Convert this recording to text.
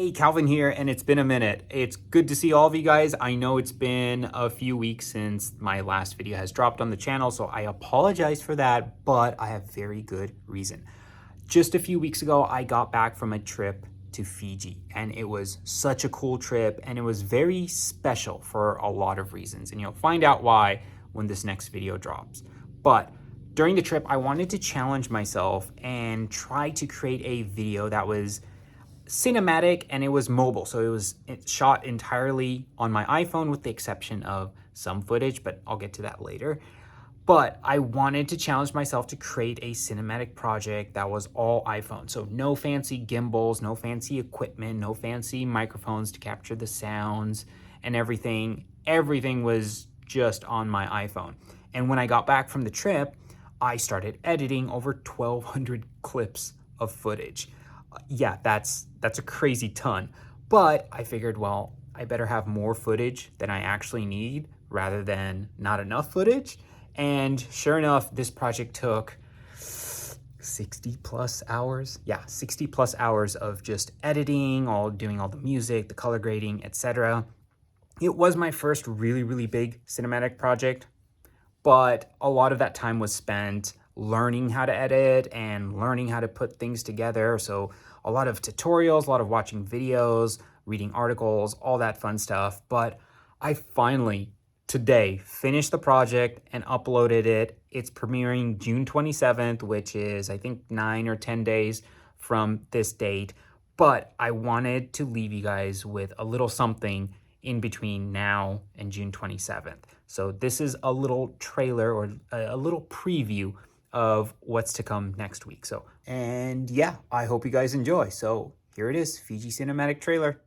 Hey, Calvin here, and it's been a minute. It's good to see all of you guys. I know it's been a few weeks since my last video has dropped on the channel, so I apologize for that, but I have very good reason. Just a few weeks ago, I got back from a trip to Fiji, and it was such a cool trip, and it was very special for a lot of reasons, and you'll find out why when this next video drops. But during the trip, I wanted to challenge myself and try to create a video that was cinematic and it was mobile. So it was shot entirely on my iPhone with the exception of some footage, but I'll get to that later. But I wanted to challenge myself to create a cinematic project that was all iPhone. So no fancy gimbals, no fancy equipment, no fancy microphones to capture the sounds and everything. Everything was just on my iPhone. And when I got back from the trip, I started editing over 1,200 clips of footage. Yeah, that's a crazy ton. But I figured, well, I better have more footage than I actually need rather than not enough footage. And sure enough, this project took 60 plus hours. Yeah, 60 plus hours of just editing, doing all the music, the color grading, etc. It was my first really big cinematic project, but a lot of that time was spent learning how to edit and learning how to put things together. So a lot of tutorials, a lot of watching videos, reading articles, all that fun stuff. But I finally, today, finished the project and uploaded it. It's premiering June 27th, which is, I think, 9 or 10 days from this date. But I wanted to leave you guys with a little something in between now and June 27th. So this is a little trailer or a little preview of what's to come next week. And yeah, I hope you guys enjoy. So here it is, Fiji cinematic trailer.